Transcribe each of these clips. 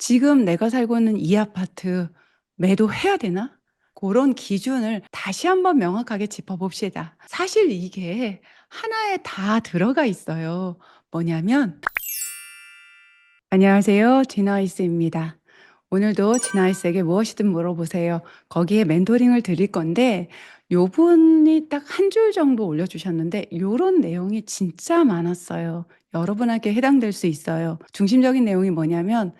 지금 내가 살고 있는 이 아파트 매도해야 되나? 그런 기준을 다시 한번 명확하게 짚어봅시다. 사실 이게 하나에 다 들어가 있어요. 뭐냐면 안녕하세요. 진아이스입니다. 오늘도 진아이스에게 무엇이든 물어보세요. 거기에 멘토링을 드릴 건데 요분이 딱 한 줄 정도 올려주셨는데 요런 내용이 진짜 많았어요. 여러분에게 해당될 수 있어요. 중심적인 내용이 뭐냐면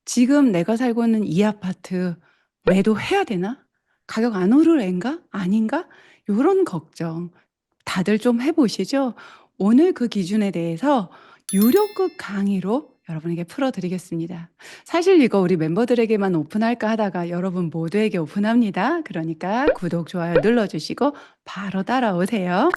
지금 내가 살고 있는 이 아파트 매도해야 되나? 가격 안 오를 앤가? 아닌가? 요런 걱정 다들 좀 해보시죠. 오늘 그 기준에 대해서 유료급 강의로 여러분에게 풀어드리겠습니다. 사실 이거 우리 멤버들에게만 오픈할까 하다가 여러분 모두에게 오픈합니다. 그러니까 구독, 좋아요 눌러주시고 바로 따라오세요.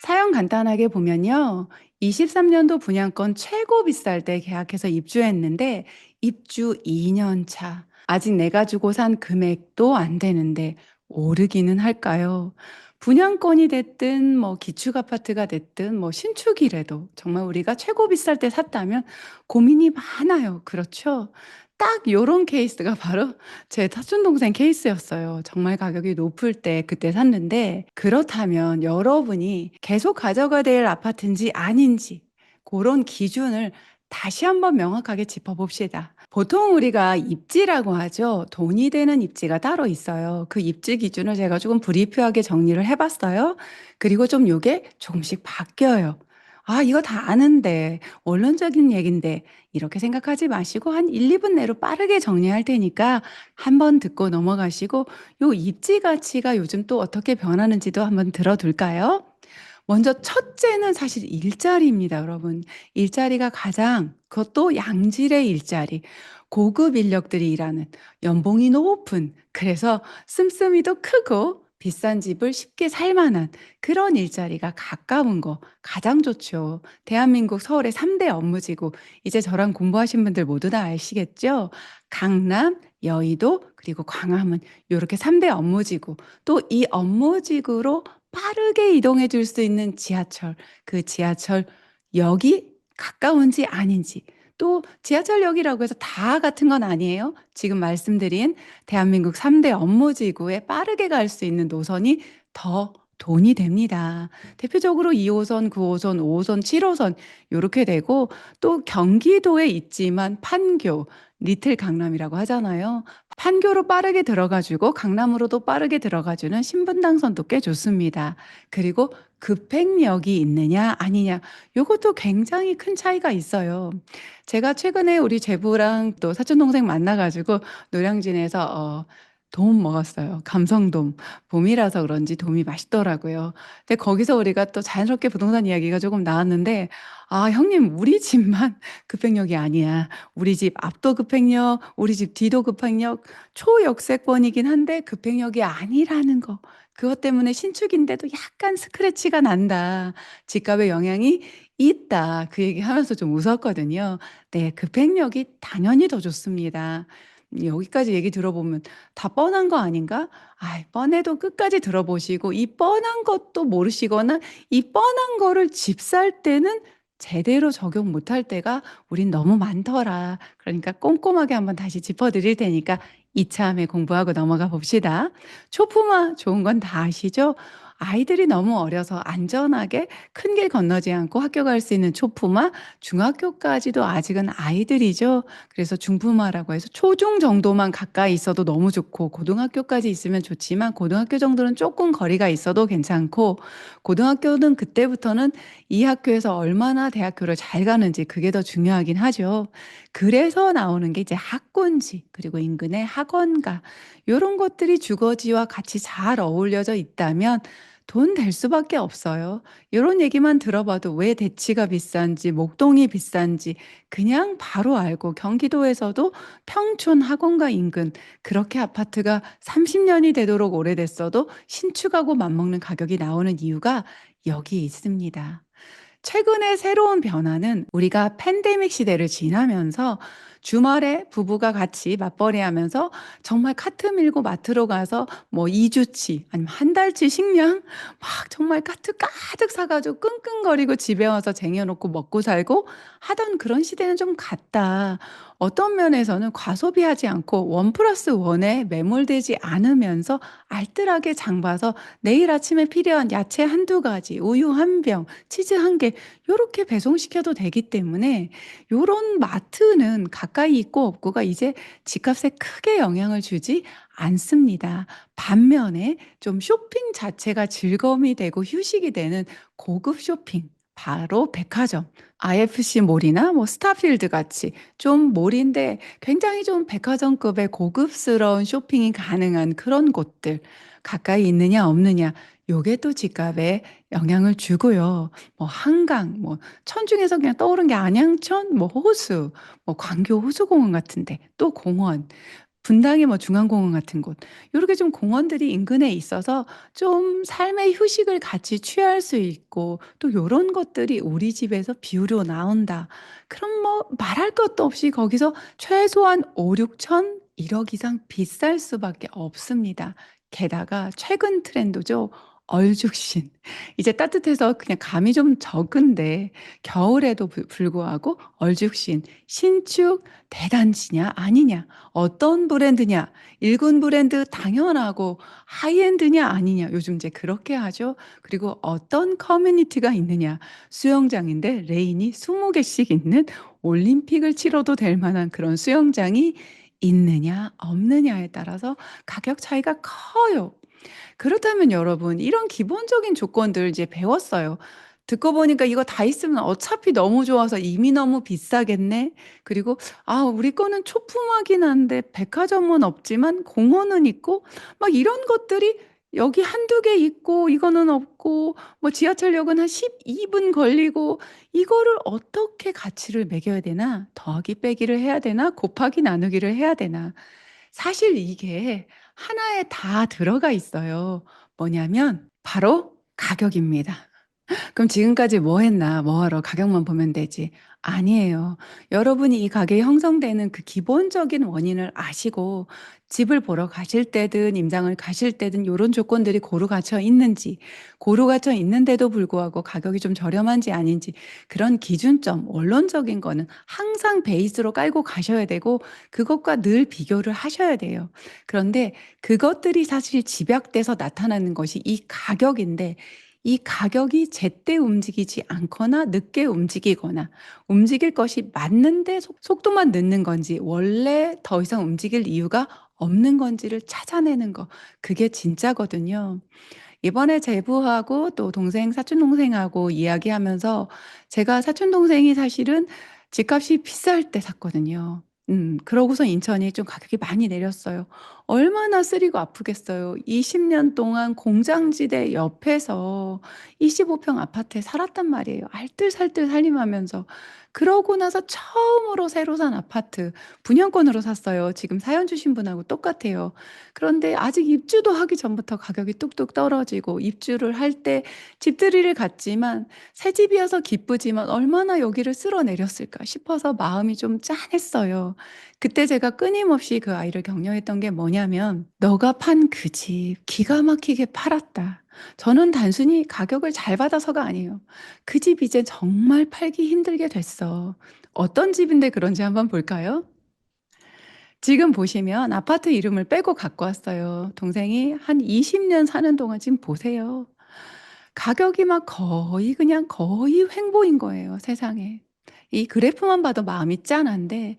사연 간단하게 보면요. 23년도 분양권 최고 비쌀 때 계약해서 입주했는데 입주 2년 차. 아직 내가 주고 산 금액도 안 되는데 오르기는 할까요? 분양권이 됐든 뭐 기축 아파트가 됐든 뭐 신축이라도 정말 우리가 최고 비쌀 때 샀다면 고민이 많아요. 그렇죠? 딱 요런 케이스가 바로 제 사촌 동생 케이스였어요. 정말 가격이 높을 때 그때 샀는데 그렇다면 여러분이 계속 가져가야 될 아파트인지 아닌지 그런 기준을 다시 한번 명확하게 짚어봅시다. 보통 우리가 입지라고 하죠. 돈이 되는 입지가 따로 있어요. 그 입지 기준을 제가 조금 브리프하게 정리를 해봤어요. 그리고 좀 요게 조금씩 바뀌어요. 아, 이거 다 아는데, 원론적인 얘긴데, 이렇게 생각하지 마시고 한 1, 2분 내로 빠르게 정리할 테니까 한번 듣고 넘어가시고 요 입지 가치가 요즘 또 어떻게 변하는지도 한번 들어둘까요? 먼저 첫째는 사실 일자리입니다, 여러분. 일자리가 가장 그것도 양질의 일자리. 고급 인력들이 일하는 연봉이 높은 그래서 씀씀이도 크고 비싼 집을 쉽게 살 만한 그런 일자리가 가까운 거 가장 좋죠. 대한민국 서울의 3대 업무지구. 이제 저랑 공부하신 분들 모두 다 아시겠죠? 강남, 여의도, 그리고 광화문 요렇게 3대 업무지구. 또 이 업무지구로 빠르게 이동해 줄 수 있는 지하철, 그 지하철역이 가까운지 아닌지 또 지하철역이라고 해서 다 같은 건 아니에요. 지금 말씀드린 대한민국 3대 업무지구에 빠르게 갈 수 있는 노선이 더 돈이 됩니다. 대표적으로 2호선, 9호선, 5호선, 7호선 요렇게 되고 또 경기도에 있지만 판교, 리틀 강남이라고 하잖아요. 판교로 빠르게 들어가 주고 강남으로도 빠르게 들어가 주는 신분당선도 꽤 좋습니다. 그리고 급행역이 있느냐 아니냐 요것도 굉장히 큰 차이가 있어요. 제가 최근에 우리 제부랑 또 사촌 동생 만나 가지고 노량진에서 돔 먹었어요. 감성돔. 봄이라서 그런지 돔이 맛있더라고요. 근데 거기서 우리가 또 자연스럽게 부동산 이야기가 조금 나왔는데 "아 형님 우리 집만 급행역이 아니야. 우리 집 앞도 급행역, 우리 집 뒤도 급행역, 초역세권이긴 한데 급행역이 아니라는 거. 그것 때문에 신축인데도 약간 스크래치가 난다. 집값에 영향이 있다." 그 얘기하면서 좀 웃었거든요. 네. 급행력이 당연히 더 좋습니다. 여기까지 얘기 들어보면 '다 뻔한 거 아닌가?' 아이 뻔해도 끝까지 들어보시고 이 뻔한 것도 모르시거나 이 뻔한 거를 집 살 때는 제대로 적용 못할 때가 우린 너무 많더라. 그러니까 꼼꼼하게 한번 다시 짚어 드릴 테니까 이참에 공부하고 넘어가 봅시다. 초품화 좋은 건 다 아시죠? 아이들이 너무 어려서 안전하게 큰 길 건너지 않고 학교 갈 수 있는 초품화, 중학교까지도 아직은 아이들이죠. 그래서 중품화라고 해서 초중 정도만 가까이 있어도 너무 좋고 고등학교까지 있으면 좋지만 고등학교 정도는 조금 거리가 있어도 괜찮고 고등학교는 그때부터는 이 학교에서 얼마나 대학교를 잘 가는지 그게 더 중요하긴 하죠. 그래서 나오는 게 이제 학군지 그리고 인근의 학원가 요런 것들이 주거지와 같이 잘 어울려져 있다면 돈 될 수밖에 없어요. 요런 얘기만 들어봐도 왜 대치가 비싼지 목동이 비싼지 그냥 바로 알고 경기도에서도 평촌 학원가 인근 그렇게 아파트가 30 년이 되도록 오래됐어도 신축하고 맞먹는 가격이 나오는 이유가 여기 있습니다. 최근에 새로운 변화는 우리가 팬데믹 시대를 지나면서 주말에 부부가 같이 맞벌이하면서 정말 카트 밀고 마트로 가서 뭐 2 주치 아니면 한 달치 식량 막 정말 카트 가득 사 가지고 끙끙거리고 집에 와서 쟁여 놓고 먹고 살고 하던 그런 시대는 좀 갔다. 어떤 면에서는 과소비하지 않고 원 플러스 원에 매몰되지 않으면서 알뜰하게 장 봐서 내일 아침에 필요한 야채 한두 가지, 우유 한 병, 치즈 한 개 요렇게 배송시켜도 되기 때문에 요런 마트는 가까이 있고 없고가 이제 집값에 크게 영향을 주지 않습니다. 반면에 좀 쇼핑 자체가 즐거움이 되고 휴식이 되는 고급 쇼핑 바로 백화점. IFC 몰이나 뭐 스타필드 같이 좀 몰인데 굉장히 좀 백화점급의 고급스러운 쇼핑이 가능한 그런 곳들 가까이 있느냐 없느냐 요게 또 집값에 영향을 주고요. 뭐 한강 뭐 천중에서 그냥 떠오른 게 안양천 뭐 호수 뭐 광교 호수공원 같은 데 또 공원 분당의 뭐 중앙공원 같은 곳 요렇게 좀 공원들이 인근에 있어서 좀 삶의 휴식을 같이 취할 수 있고 또 요런 것들이 우리 집에서 비우려 나온다. 그럼 뭐 말할 것도 없이 거기서 최소한 5-6천 1억 이상 비쌀 수밖에 없습니다. 게다가 최근 트렌드죠. 얼죽신. 이제 따뜻해서 그냥 감이 좀 적은데 겨울에도 불구하고 얼죽신 신축 대단지냐 아니냐 어떤 브랜드냐 일군 브랜드 당연하고 하이엔드냐 아니냐 요즘 이제 그렇게 하죠. 그리고 어떤 커뮤니티가 있느냐 수영장인데 레인이 20 개씩 있는 올림픽을 치러도 될 만한 그런 수영장이 있느냐 없느냐에 따라서 가격 차이가 커요. 그렇다면 여러분 이런 기본적인 조건들 이제 배웠어요. 듣고 보니까 '이거 다 있으면 어차피 너무 좋아서 이미 너무 비싸겠네.' 그리고 '아 우리 거는 초품화긴 한데 백화점은 없지만 공원은 있고' 막 이런 것들이 여기 한두 개 있고 이거는 없고 뭐 지하철역은 한 12분 걸리고 이거를 어떻게 가치를 매겨야 되나? 더하기 빼기를 해야 되나? 곱하기 나누기를 해야 되나? 사실 이게 하나에 다 들어가 있어요. 뭐냐면 바로 가격입니다. 그럼 지금까지 뭐 했나? 뭐 하러 가격만 보면 되지. 아니에요. 여러분이 이 가격이 형성되는 그 기본적인 원인을 아시고 집을 보러 가실 때든 임장을 가실 때든 요런 조건들이 고루 갖춰 있는지, 고루 갖춰 있는데도 불구하고 가격이 좀 저렴한지 아닌지 그런 기준점, 원론적인 거는 항상 베이스로 깔고 가셔야 되고 그것과 늘 비교를 하셔야 돼요. 그런데 그것들이 사실 집약돼서 나타나는 것이 이 가격인데 이 가격이 제때 움직이지 않거나 늦게 움직이거나 움직일 것이 맞는데 속도만 늦는 건지 원래 더 이상 움직일 이유가 없는 건지를 찾아내는 거 그게 진짜거든요. 이번에 제부하고 또 동생 사촌 동생하고 이야기하면서 제가 사촌 동생이 사실은 집값이 비쌀 때 샀거든요. 그러고서 인천이 좀 가격이 많이 내렸어요. 얼마나 쓰리고 아프겠어요. 20년 동안 공장지대 옆에서 25평 아파트에 살았단 말이에요. 알뜰살뜰 살림하면서. 그러고 나서 처음으로 새로 산 아파트 분양권으로 샀어요. 지금 사연 주신 분하고 똑같아요. 그런데 아직 입주도 하기 전부터 가격이 뚝뚝 떨어지고 입주를 할 때 집들이를 갔지만 새 집이어서 기쁘지만 '얼마나 여기를 쓸어내렸을까.' 싶어서 마음이 좀 짠했어요. 그때 제가 끊임없이 그 아이를 격려했던 게 뭐냐면 "너가 판 그 집 기가 막히게 팔았다." 저는 단순히 가격을 잘 받아서가 아니에요. "그 집 이제 정말 팔기 힘들게 됐어." 어떤 집인데 그런지 한번 볼까요? 지금 보시면 아파트 이름을 빼고 갖고 왔어요. 동생이 한 20년 사는 동안 지금 보세요. 가격이 막 거의 그냥 거의 횡보인 거예요, 세상에. 이 그래프만 봐도 마음이 짠한데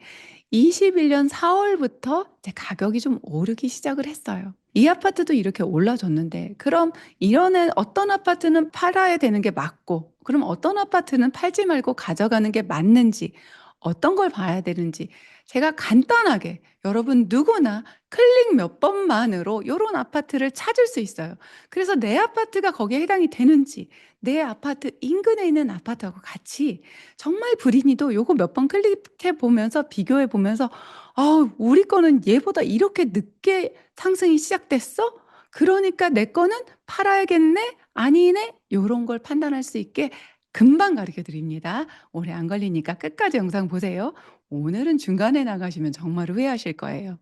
21년 4 월부터 이제 가격이 좀 오르기 시작을 했어요. 이 아파트도 이렇게 올라줬는데 그럼 이런 어떤 아파트는 팔아야 되는 게 맞고 그럼 어떤 아파트는 팔지 말고 가져가는 게 맞는지 어떤 걸 봐야 되는지 제가 간단하게 여러분 누구나 클릭 몇 번만으로 요런 아파트를 찾을 수 있어요. 그래서 내 아파트가 거기에 해당이 되는지 내 아파트 인근에 있는 아파트하고 같이 정말 불인이도 요거 몇 번 클릭해 보면서 비교해 보면서 '아 우리 거는 얘보다 이렇게 늦게 상승이 시작됐어? 그러니까 내 거는 팔아야겠네? 아니네?' 요런 걸 판단할 수 있게 금방 가르쳐 드립니다. 오래 안 걸리니까 끝까지 영상 보세요. 오늘은 중간에 나가시면 정말 후회하실 거예요.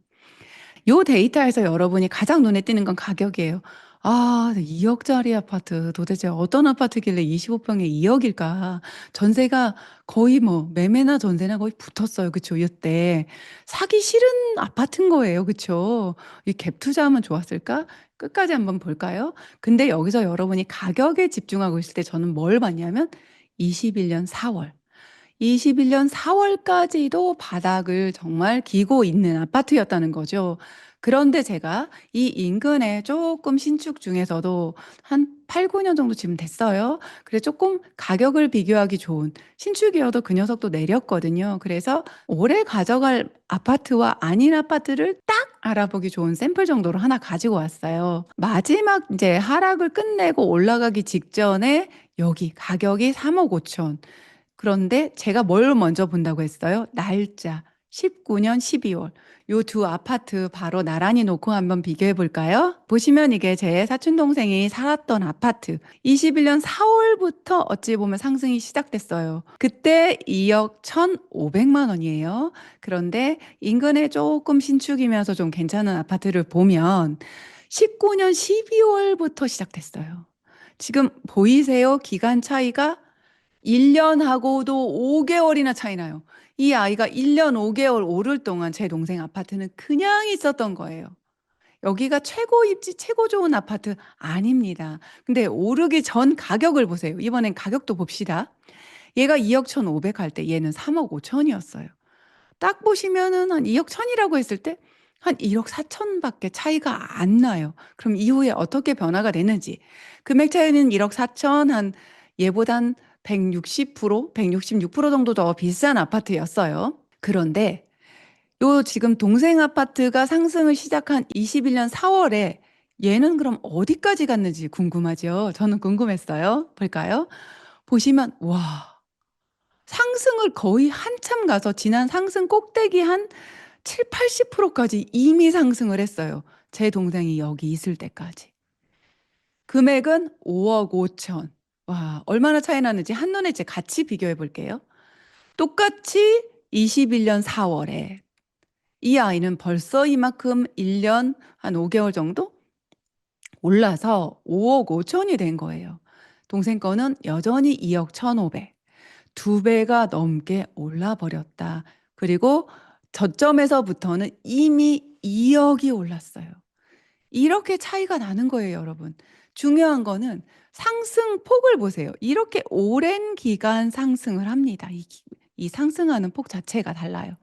요 데이터에서 여러분이 가장 눈에 띄는 건 가격이에요. 아, 2억짜리 아파트 도대체 어떤 아파트길래 25평에 2억일까? 전세가 거의 뭐 매매나 전세나 거의 붙었어요. 그쵸? 이때 사기 싫은 아파트인 거예요. 그쵸? 이 갭 투자하면 좋았을까? 끝까지 한번 볼까요? 근데 여기서 여러분이 가격에 집중하고 있을 때 저는 뭘 봤냐면 21년 4월. 21년 4월까지도 바닥을 정말 기고 있는 아파트였다는 거죠. 그런데 제가 이 인근에 조금 신축 중에서도 한 8-9년 정도 지금 됐어요. 그래서 조금 가격을 비교하기 좋은 신축이어도 그 녀석도 내렸거든요. 그래서 오래 가져갈 아파트와 아닌 아파트를 딱 알아보기 좋은 샘플 정도로 하나 가지고 왔어요. 마지막 이제 하락을 끝내고 올라가기 직전에 여기 가격이 3억 5천. 그런데 제가 뭘 먼저 본다고 했어요? 날짜. 19년 12월. 요 두 아파트 바로 나란히 놓고 한번 비교해 볼까요? 보시면 이게 제 사촌 동생이 살았던 아파트. 21년 4월부터 어찌 보면 상승이 시작됐어요. 그때 2억 1,500만 원이에요. 그런데 인근에 조금 신축이면서 좀 괜찮은 아파트를 보면 19년 12월부터 시작됐어요. 지금 보이세요? 기간 차이가 1년하고도 5개월이나 차이 나요. 이 아이가 1년 5개월 오를 동안 제 동생 아파트는 그냥 있었던 거예요. 여기가 최고 입지, 최고 좋은 아파트 아닙니다. 근데 오르기 전 가격을 보세요. 이번엔 가격도 봅시다. 얘가 2억 1,500 할 때 얘는 3억 5천이었어요. 딱 보시면은 한 2억 1,000이라고 했을 때 한 1억 4천 밖에 차이가 안 나요. 그럼 이후에 어떻게 변화가 되는지. 금액 차이는 1억 4천, 한 얘보단 160%, 166% 정도 더 비싼 아파트였어요. 그런데 요 지금 동생 아파트가 상승을 시작한 21년 4월에 얘는 그럼 어디까지 갔는지 궁금하죠? 저는 궁금했어요. 볼까요? 보시면 와, 상승을 거의 한참 가서 지난 상승 꼭대기 한 70-80%까지 이미 상승을 했어요. 제 동생이 여기 있을 때까지. 금액은 5억 5천. 와, 얼마나 차이 나는지 한눈에 제 같이 비교해 볼게요. 똑같이 21년 4월에 이 아이는 벌써 이만큼 1년 한 5개월 정도 올라서 5억 5천이 된 거예요. 동생 거는 여전히 2억 1,500. 두 배가 넘게 올라 버렸다. 그리고 저점에서부터는 이미 2억이 올랐어요. 이렇게 차이가 나는 거예요, 여러분. 중요한 거는 상승폭을 보세요. 이렇게 오랜 기간 상승을 합니다. 이 상승하는 폭 자체가 달라요.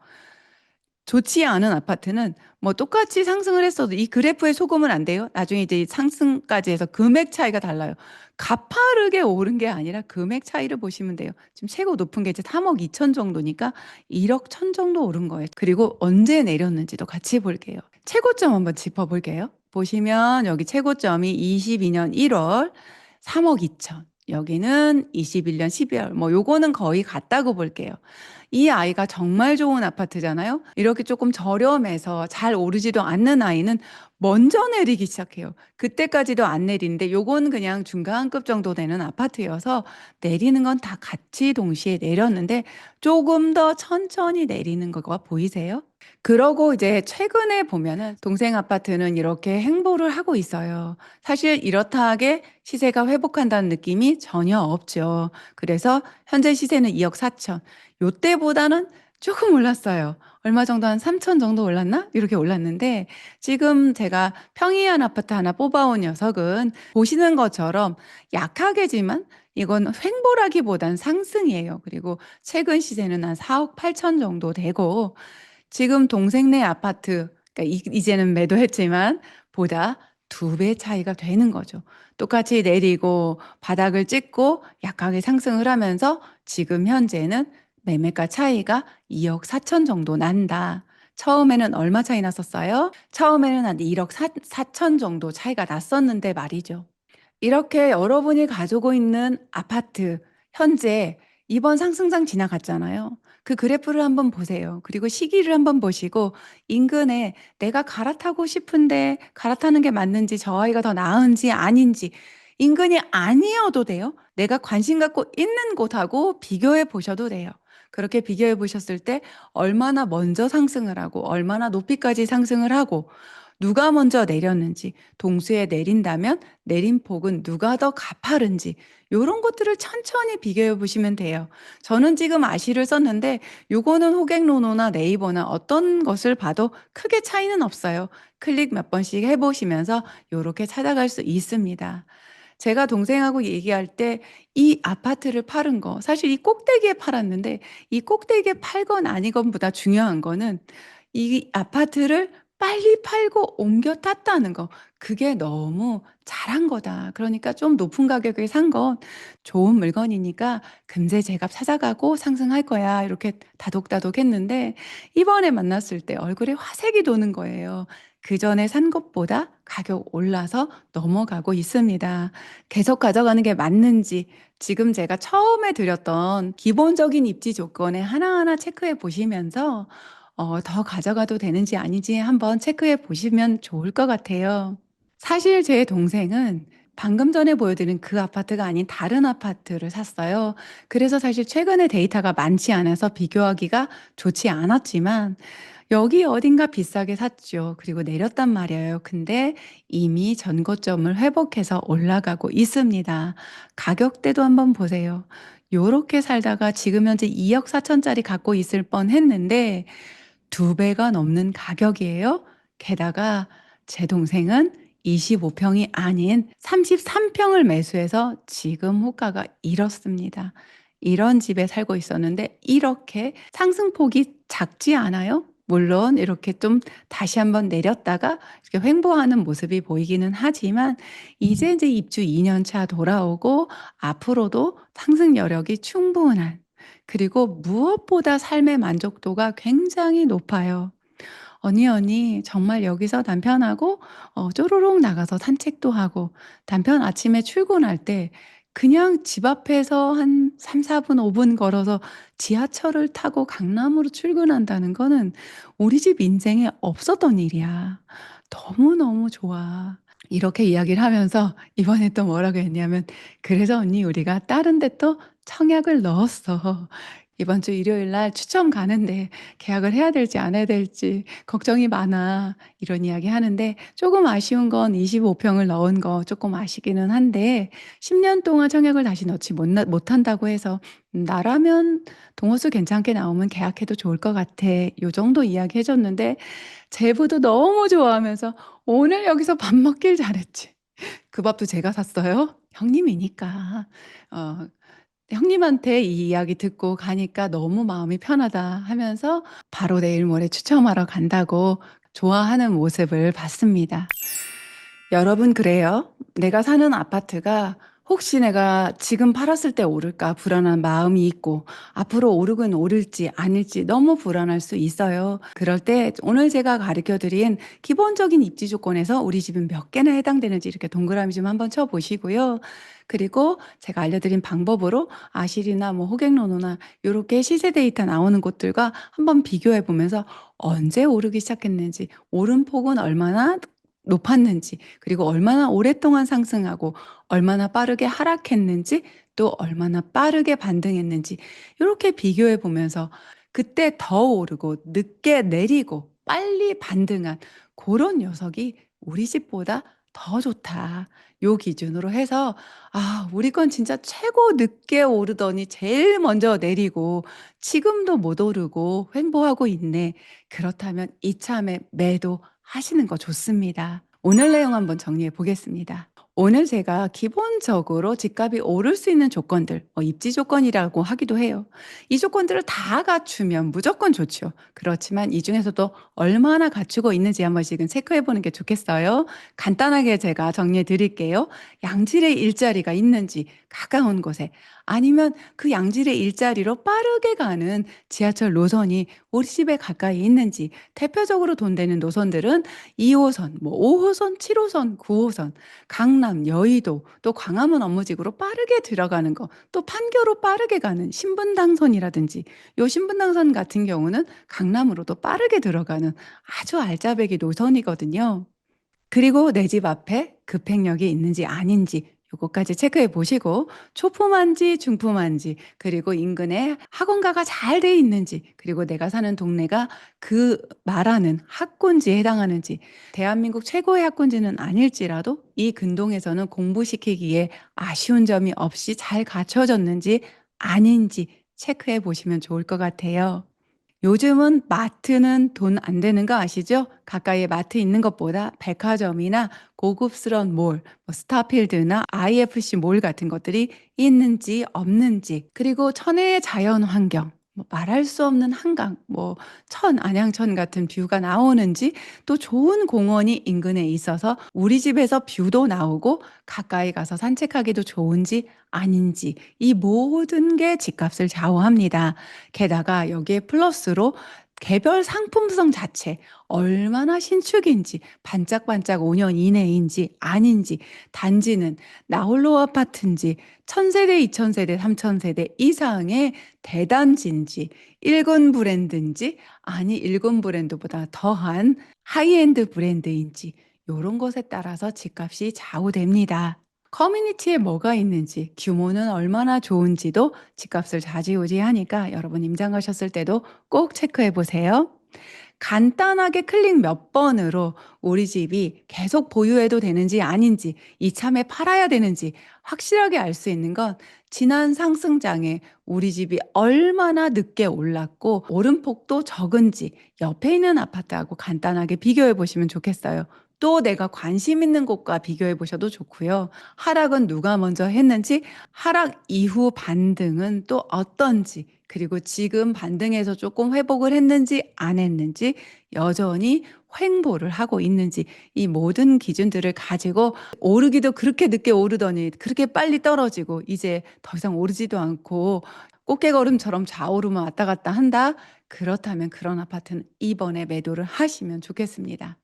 좋지 않은 아파트는 뭐 똑같이 상승을 했어도 이 그래프에 속으면 안 돼요. 나중에 이제 상승까지 해서 금액 차이가 달라요. 가파르게 오른 게 아니라 금액 차이를 보시면 돼요. 지금 최고 높은 게 이제 3억 2천 정도니까 1억 천 정도 오른 거예요. 그리고 언제 내렸는지도 같이 볼게요. 최고점 한번 짚어볼게요. 보시면 여기 최고점이 22년 1월 3억 2천. 여기는 21년 12월. 뭐 요거는 거의 같다고 볼게요. 이 아이가 정말 좋은 아파트잖아요. 이렇게 조금 저렴해서 잘 오르지도 않는 아이는 먼저 내리기 시작해요. 그때까지도 안 내리는데 요건 그냥 중간급 정도 되는 아파트여서 내리는 건 다 같이 동시에 내렸는데 조금 더 천천히 내리는 거가 보이세요? 그러고 이제 최근에 보면은 동생 아파트는 이렇게 행보를 하고 있어요. 사실 이렇다 하게 시세가 회복한다는 느낌이 전혀 없죠. 그래서 현재 시세는 2억 4천. 요때보다는 조금 올랐어요. 얼마 정도 한 3천 정도 올랐나? 이렇게 올랐는데 지금 제가 평이한 아파트 하나 뽑아온 녀석은 보시는 것처럼 약하게지만 이건 횡보라기보단 상승이에요. 그리고 최근 시세는 한 4억 8천 정도 되고 지금 동생네 아파트, 그러니까 이제는 매도했지만 보다 두 배 차이가 되는 거죠. 똑같이 내리고 바닥을 찍고 약하게 상승을 하면서 지금 현재는 매매가 차이가 2억 4천 정도 난다. 처음에는 얼마 차이 났었어요? 처음에는 한 1억 4천 정도 차이가 났었는데 말이죠. 이렇게 여러분이 가지고 있는 아파트, 현재 이번 상승장 지나갔잖아요. 그 그래프를 한번 보세요. 그리고 시기를 한번 보시고 인근에 내가 갈아타고 싶은데 갈아타는 게 맞는지 저 아이가 더 나은지 아닌지 인근이 아니어도 돼요. 내가 관심 갖고 있는 곳하고 비교해 보셔도 돼요. 그렇게 비교해 보셨을 때 얼마나 먼저 상승을 하고 얼마나 높이까지 상승을 하고 누가 먼저 내렸는지, 동수에 내린다면 내린 폭은 누가 더 가파른지 요런 것들을 천천히 비교해 보시면 돼요. 저는 지금 아시를 썼는데 요거는 호갱노노나 네이버나 어떤 것을 봐도 크게 차이는 없어요. 클릭 몇 번씩 해 보시면서 요렇게 찾아갈 수 있습니다. 제가 동생하고 얘기할 때 이 아파트를 파는 거 사실 이 꼭대기에 팔았는데 이 꼭대기에 팔건 아니건 보다 중요한 거는 이 아파트를 빨리 팔고 옮겨 탔다는 거. 그게 너무 잘한 거다. 그러니까 좀 높은 가격에 산 건 좋은 물건이니까 금세 제값 찾아가고 상승할 거야. 이렇게 다독다독 했는데 이번에 만났을 때 얼굴에 화색이 도는 거예요. 그전에 산 것보다 가격 올라서 넘어가고 있습니다. 계속 가져가는 게 맞는지 지금 제가 처음에 드렸던 기본적인 입지 조건에 하나하나 체크해 보시면서 더 가져가도 되는지 아닌지 한번 체크해 보시면 좋을 것 같아요. 사실 제 동생은 방금 전에 보여드린 그 아파트가 아닌 다른 아파트를 샀어요. 그래서 사실 최근에 데이터가 많지 않아서 비교하기가 좋지 않았지만 여기 어딘가 비싸게 샀죠. 그리고 내렸단 말이에요. 근데 이미 전고점을 회복해서 올라가고 있습니다. 가격대도 한번 보세요. 요렇게 살다가 지금 현재 2억 4천 짜리 갖고 있을 뻔했는데 두 배가 넘는 가격이에요. 게다가 제 동생은 25평이 아닌 33평을 매수해서 지금 호가가 이렇습니다. 이런 집에 살고 있었는데 이렇게 상승폭이 작지 않아요? 물론 이렇게 좀 다시 한번 내렸다가 이렇게 횡보하는 모습이 보이기는 하지만 이제 입주 2년 차 돌아오고 앞으로도 상승 여력이 충분한 그리고 무엇보다 삶의 만족도가 굉장히 높아요. 언니 정말 여기서 남편하고 쪼르륵 나가서 산책도 하고 남편 아침에 출근할 때 그냥 집 앞에서 한 3-4분 5분 걸어서 지하철을 타고 강남으로 출근한다는 거는 우리 집 인생에 없었던 일이야. 너무너무 좋아. 이렇게 이야기를 하면서 이번에 또 뭐라고 했냐면 "그래서 언니 우리가 다른 데 또 청약을 넣었어. 이번 주 일요일 날 추첨 가는데 계약을 해야 될지 안 해야 될지 걱정이 많아." 이런 이야기 하는데 조금 아쉬운 건 25 평을 넣은 거 조금 아쉽기는 한데 10년 동안 청약을 다시 넣지 못한다고 해서 나라면 동호수 괜찮게 나오면 계약해도 좋을 것 같아." 요 정도 이야기해 줬는데 제부도 너무 좋아하면서 "오늘 여기서 밥 먹길 잘했지." 그 밥도 제가 샀어요. 형님이니까. 어 형님한테 이 이야기 듣고 가니까 "너무 마음이 편하다." 하면서 바로 내일 모레 추첨하러 간다고 좋아하는 모습을 봤습니다. 여러분 그래요. 내가 사는 아파트가 혹시 내가 지금 팔았을 때 오를까 불안한 마음이 있고 앞으로 오르긴 오를지 아닐지 너무 불안할 수 있어요. 그럴 때 오늘 제가 가르쳐 드린 기본적인 입지 조건에서 우리 집은 몇 개나 해당되는지 이렇게 동그라미 좀 한번 쳐 보시고요. 그리고 제가 알려드린 방법으로 아실이나 뭐 호갱노노나 요렇게 시세 데이터 나오는 곳들과 한번 비교해 보면서 언제 오르기 시작했는지 오름폭은 얼마나 높았는지 그리고 얼마나 오랫동안 상승하고 얼마나 빠르게 하락했는지 또 얼마나 빠르게 반등했는지 요렇게 비교해 보면서 그때 더 오르고 늦게 내리고 빨리 반등한 고런 녀석이 우리 집보다 더 좋다. 요 기준으로 해서 '아 우리 건 진짜 최고 늦게 오르더니 제일 먼저 내리고 지금도 못 오르고 횡보하고 있네.' 그렇다면 이참에 매도하시는 거 좋습니다. 오늘 내용 한번 정리해 보겠습니다. 오늘 제가 기본적으로 집값이 오를 수 있는 조건들, 입지 조건이라고 하기도 해요. 이 조건들을 다 갖추면 무조건 좋죠. 그렇지만 이 중에서도 얼마나 갖추고 있는지 한 번씩은 체크해 보는 게 좋겠어요. 간단하게 제가 정리해 드릴게요. 양질의 일자리가 있는지 가까운 곳에 아니면 그 양질의 일자리로 빠르게 가는 지하철 노선이 우리 집에 가까이 있는지 대표적으로 돈 되는 노선들은 2 호선, 뭐 5 호선, 7 호선, 9 호선, 강남, 여의도, 또 광화문 업무직으로 빠르게 들어가는 거, 또 판교로 빠르게 가는 신분당선이라든지 요 신분당선 같은 경우는 강남으로도 빠르게 들어가는 아주 알짜배기 노선이거든요. 그리고 내 집 앞에 급행역이 있는지 아닌지 요거까지 체크해 보시고 초품한지 중품한지 그리고 인근에 학원가가 잘 돼 있는지 그리고 내가 사는 동네가 그 말하는 학군지에 해당하는지 대한민국 최고의 학군지는 아닐지라도 이 근동에서는 공부시키기에 아쉬운 점이 없이 잘 갖춰졌는지 아닌지 체크해 보시면 좋을 것 같아요. 요즘은 마트는 돈 안 되는 거 아시죠? 가까이에 마트 있는 것보다 백화점이나 고급스러운 몰, 뭐 스타필드나 IFC 몰 같은 것들이 있는지 없는지, 그리고 천혜의 자연 환경, 뭐 말할 수 없는 한강, 뭐 안양천 같은 뷰가 나오는지, 또 좋은 공원이 인근에 있어서 우리 집에서 뷰도 나오고 가까이 가서 산책하기도 좋은지 아닌지, 이 모든 게 집값을 좌우합니다. 게다가 여기에 플러스로 개별 상품성 자체 얼마나 신축인지 반짝반짝 5년 이내인지 아닌지, 단지는 나홀로 아파트인지 1000세대, 2000세대, 3000세대 이상의 대단지인지 1군 브랜드인지 아니 1군 브랜드보다 더한 하이엔드 브랜드인지 요런 것에 따라서 집값이 좌우됩니다. 커뮤니티에 뭐가 있는지, 규모는 얼마나 좋은지도 집값을 좌지우지하니까 여러분 임장 가셨을 때도 꼭 체크해 보세요. 간단하게 클릭 몇 번으로 우리 집이 계속 보유해도 되는지 아닌지, 이참에 팔아야 되는지 확실하게 알 수 있는 건 지난 상승장에 우리 집이 얼마나 늦게 올랐고 오름폭도 적은지 옆에 있는 아파트하고 간단하게 비교해 보시면 좋겠어요. 또 내가 관심 있는 곳과 비교해 보셔도 좋고요. 하락은 누가 먼저 했는지, 하락 이후 반등은 또 어떤지, 그리고 지금 반등해서 조금 회복을 했는지 안 했는지, 여전히 횡보를 하고 있는지, 이 모든 기준들을 가지고 오르기도 그렇게 늦게 오르더니 그렇게 빨리 떨어지고 이제 더 이상 오르지도 않고 꽃게걸음처럼 좌우로만 왔다 갔다 한다. 그렇다면 그런 아파트는 이번에 매도를 하시면 좋겠습니다.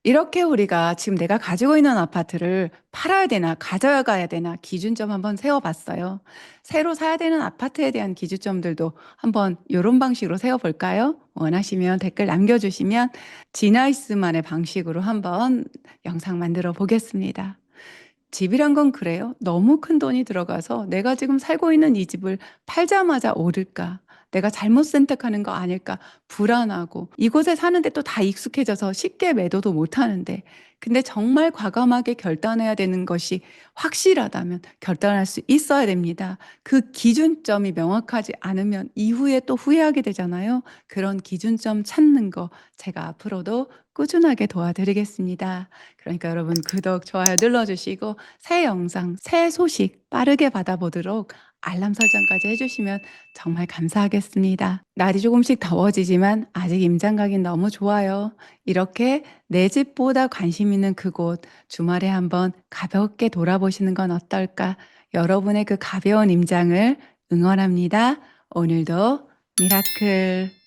이렇게 우리가 지금 내가 가지고 있는 아파트를 팔아야 되나 가져가야 되나 기준점 한번 세워봤어요. 새로 사야 되는 아파트에 대한 기준점들도 한번 이런 방식으로 세워볼까요? 원하시면 댓글 남겨주시면 지나이스만의 방식으로 한번 영상 만들어 보겠습니다. 집이란 건 그래요. 너무 큰 돈이 들어가서 내가 지금 살고 있는 이 집을 팔자마자 오를까? 내가 잘못 선택하는 거 아닐까? 불안하고 이곳에 사는데 또 다 익숙해져서 쉽게 매도도 못 하는데, 근데 정말 과감하게 결단해야 되는 것이 확실하다면 결단할 수 있어야 됩니다. 그 기준점이 명확하지 않으면 이후에 또 후회하게 되잖아요. 그런 기준점 찾는 거 제가 앞으로도 꾸준하게 도와드리겠습니다. 그러니까 여러분 구독, 좋아요 눌러주시고 새 영상, 새 소식 빠르게 받아보도록 알람 설정까지 해주시면 정말 감사하겠습니다. 날이 조금씩 더워지지만 아직 임장 가긴 너무 좋아요. 이렇게 내 집보다 관심 있는 그곳 주말에 한번 가볍게 돌아보시는 건 어떨까? 여러분의 그 가벼운 임장을 응원합니다. 오늘도 미라클.